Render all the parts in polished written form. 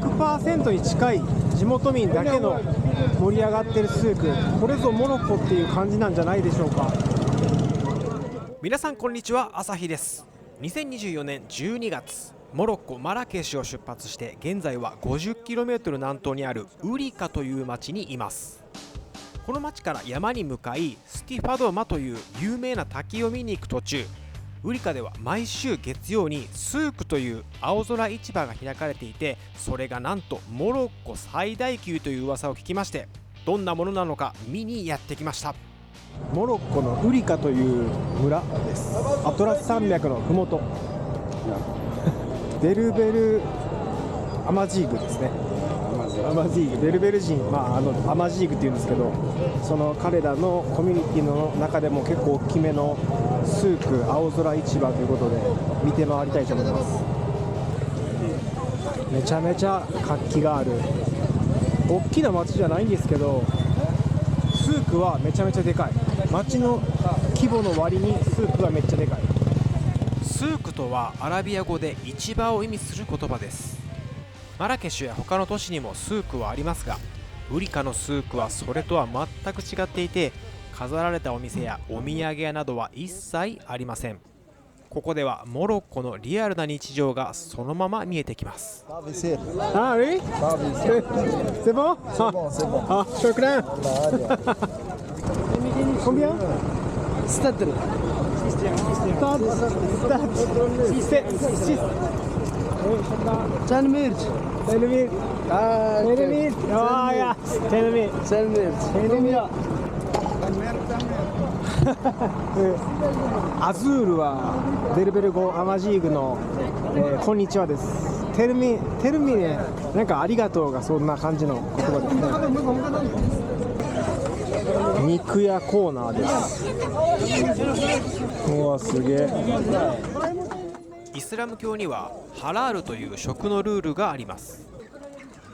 100% に近い地元民だけの盛り上がってるスーク、これぞモロッコっていう感じなんじゃないでしょうか。皆さんこんにちは、朝日です。2024年12月、モロッコマラケシュを出発して現在は 50km 南東にあるウリカという町にいます。この町から山に向かいスティファドマという有名な滝を見に行く途中、ウリカでは毎週月曜にスークという青空市場が開かれていて、それがなんとモロッコ最大級という噂を聞きまして、どんなものなのか見にやってきました。モロッコのウリカという村です。アトラス山脈のふもと、ベルベルアマジーグですね。アマジーグ、ベルベル人、アマジーグっていうんですけど、その彼らのコミュニティの中でも結構大きめのスーク青空市場ということで見て回りたいと思います。めちゃめちゃ活気がある大きな町じゃないんですけど、スークはめちゃめちゃでかい。町の規模の割にスークはめっちゃでかい。スークとはアラビア語で市場を意味する言葉です。マラケシュや他の都市にもスークはありますが、ウリカのスークはそれとは全く違っていて、飾られたお店やお土産屋などは一切ありません。ここではモロッコのリアルな日常がそのまま見えてきます。Ah oui? C'est bon? Ah, shukran. Combien? Stade. Telmir. Telmir. Telmir. Oh ya. Telmir. Telmir. Telmir. アズールはベルベル語アマジーグの、こんにちはです。テルミね、なんかありがとうがそんな感じの言葉ですね。肉屋コーナーです。うわ、すげえ。イスラム教にはハラールという食のルールがあります。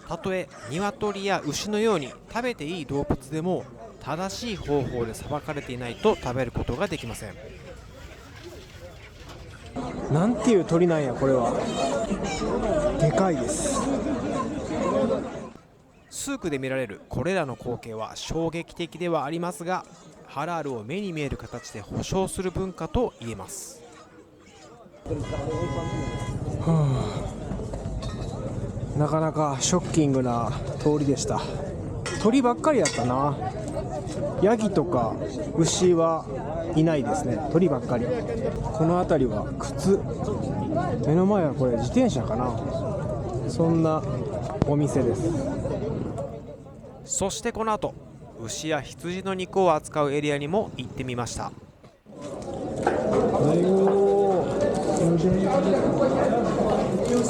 たとえ鶏や牛のように食べていい動物でも正しい方法で裁かれていないと食べることができません。なんていう鳥なんやこれは。でかいです。スークで見られるこれらの光景は衝撃的ではありますが、ハラールを目に見える形で保証する文化と言えます。なかなかショッキングな通りでした。鳥ばっかりやったな。ヤギとか牛はいないですね。鳥ばっかり。この辺りは靴、目の前はこれ自転車かな。そんなお店です。そしてこの後、牛や羊の肉を扱うエリアにも行ってみました。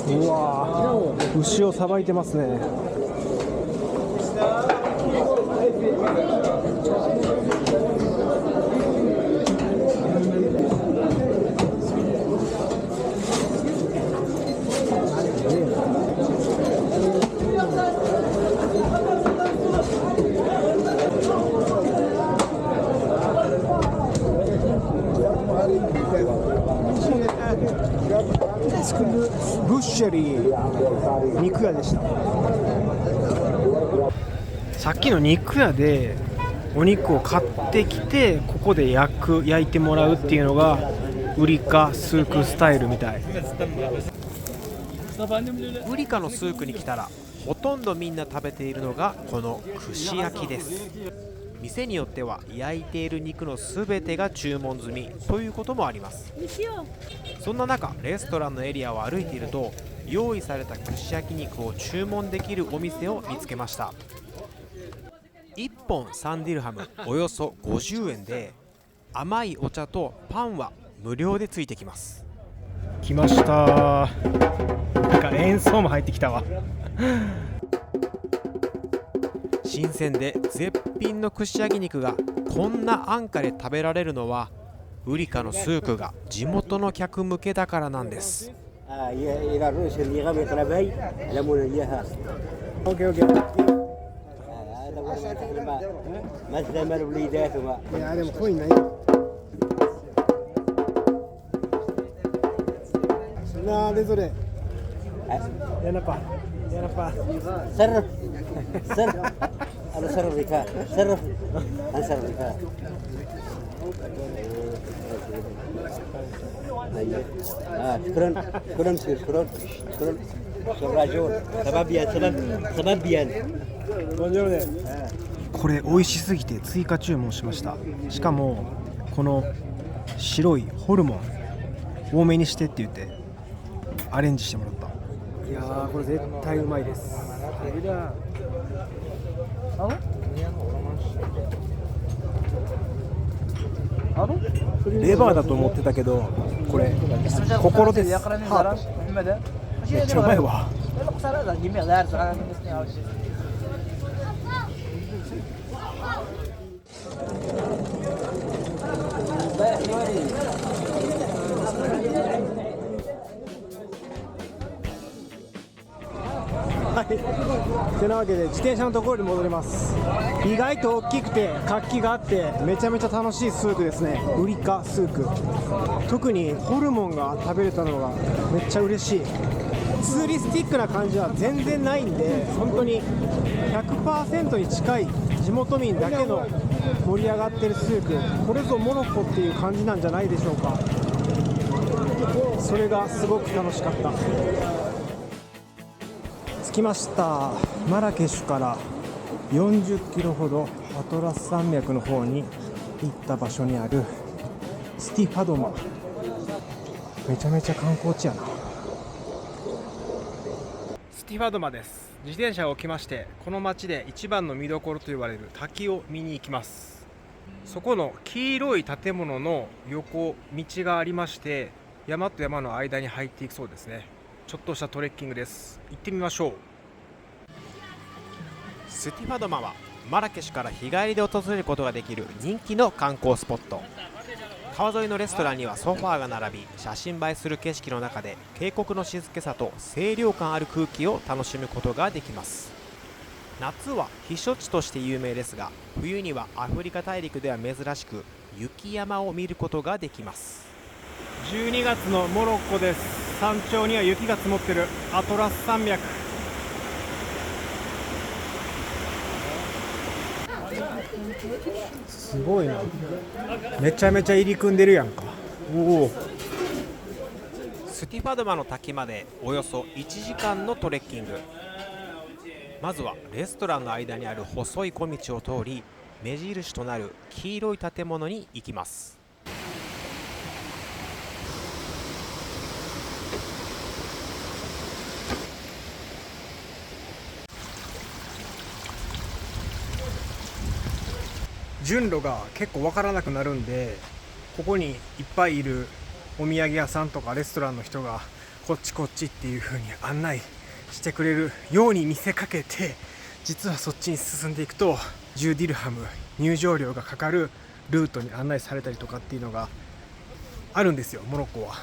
うわ、牛をさばいてますね。ブッシェリー肉屋でした。さっきの肉屋でお肉を買ってきて、ここで焼いてもらうっていうのがウリカスークスタイルみたい。ウリカのスークに来たらほとんどみんな食べているのがこの串焼きです。店によっては焼いている肉のすべてが注文済みということもあります。そんな中、レストランのエリアを歩いていると、用意された串焼き肉を注文できるお店を見つけました。1本3ディルハム、およそ50円で、甘いお茶とパンは無料でついてきます。来ました。なんか演奏も入ってきたわ。新鮮で絶品の串焼き肉がこんな安価で食べられるのは、ウリカのスークが地元の客向けだからなんです。Yanapa. Yanapa. Serf. Serf. Ada serf Rika. Serf. Ada serf Rika. شكرا شكرا شكرا شكرا شكرا سبابيان これ美味しすぎて追加注文しました。しかもこの白いホルモン多めにしてって言ってアレンジしてもらった。いやーこれ絶対うまいです。レバーだと思ってたけどこれ心です。ハートめっちゃうまいわ。はい、てなわけで自転車のところに戻ります。意外と大きくて活気があってめちゃめちゃ楽しいスークですね。ウリカスーク、特にホルモンが食べれたのがめっちゃ嬉しい。ツーリスティックな感じは全然ないんで、本当に 100% に近い地元民だけの盛り上がってるスーク、これぞモロッコっていう感じなんじゃないでしょうか。それがすごく楽しかった。着きました。マラケシュから40キロほどアトラス山脈の方に行った場所にあるスティファドマ。めちゃめちゃ観光地やな。スティファドマです。自転車を置きまして、この町で一番の見どころと言われる滝を見に行きます。そこの黄色い建物の横、道がありまして、山と山の間に入っていくそうですね。ちょっとしたトレッキングです。行ってみましょう。スティファドマはマラケシュから日帰りで訪れることができる人気の観光スポット。川沿いのレストランにはソファーが並び、写真映えする景色の中で渓谷の静けさと清涼感ある空気を楽しむことができます。夏は避暑地として有名ですが、冬にはアフリカ大陸では珍しく雪山を見ることができます。12月のモロッコです。山頂には雪が積もってるアトラス山脈。すごいな。めちゃめちゃ入り組んでるやんか。おお。スティファドマの滝までおよそ1時間のトレッキング。まずはレストランの間にある細い小道を通り、目印となる黄色い建物に行きます。順路が結構わからなくなるんで、ここにいっぱいいるお土産屋さんとかレストランの人がこっちこっちっていう風に案内してくれるように見せかけて、実はそっちに進んでいくと10ディルハム入場料がかかるルートに案内されたりとかっていうのがあるんですよ、モロッコは。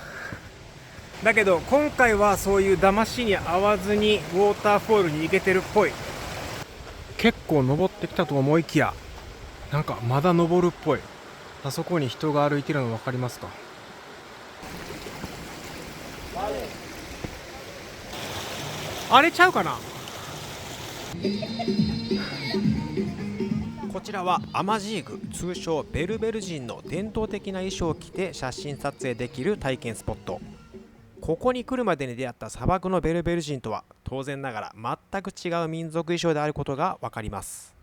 だけど今回はそういう騙しに合わずにウォーターフォールに行けてるっぽい。結構登ってきたと思いきや、なんかまだ登るっぽい。あそこに人が歩いてるの分かりますか？あれちゃうかな。こちらはアマジーグ、通称ベルベル人の伝統的な衣装を着て写真撮影できる体験スポット。ここに来るまでに出会った砂漠のベルベル人とは当然ながら全く違う民族衣装であることが分かります。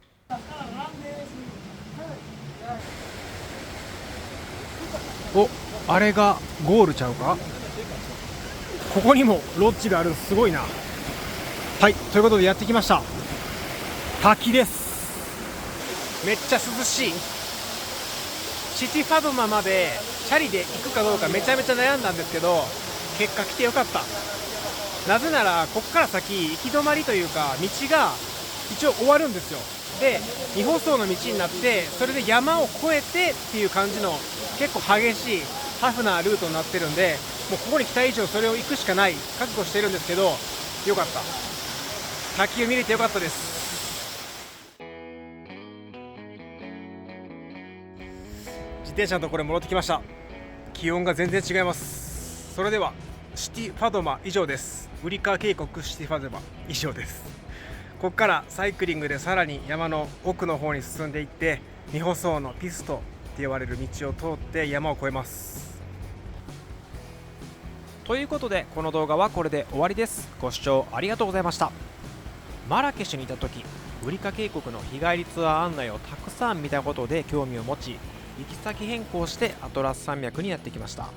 お、あれがゴールちゃうか。ここにもロッジがある。すごいな。はい、ということでやってきました。滝です。めっちゃ涼しい。シティファドマまでチャリで行くかどうかめちゃめちゃ悩んだんですけど、結果来てよかった。なぜならこっから先行き止まりというか道が一応終わるんですよ。で2舗装の道になって、それで山を越えてっていう感じの結構激しいタフなルートになってるんで、もうここに来た以上それを行くしかない覚悟してるんですけど、よかった。滝を見れてよかったです。自転車のところに戻ってきました。気温が全然違います。それではシティファドマ以上です。ウリカ渓谷シティファゼバ以上です。ここからサイクリングでさらに山の奥の方に進んでいって、未舗装のピストって呼ばれる道を通って山を越えます。ということでこの動画はこれで終わりです。ご視聴ありがとうございました。マラケシュにいた時、ウリカ渓谷の日帰りツアー案内をたくさん見たことで興味を持ち、行き先変更してアトラス山脈にやってきました。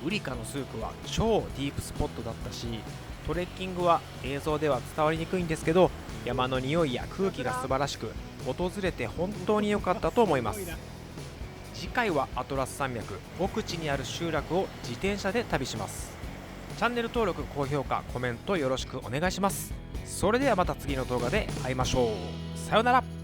ウリカのスークは超ディープスポットだったし、トレッキングは映像では伝わりにくいんですけど、山の匂いや空気が素晴らしく、訪れて本当に良かったと思います。次回はアトラス山脈奥地にある集落を自転車で旅します。チャンネル登録、高評価、コメントよろしくお願いします。それではまた次の動画で会いましょう。さようなら。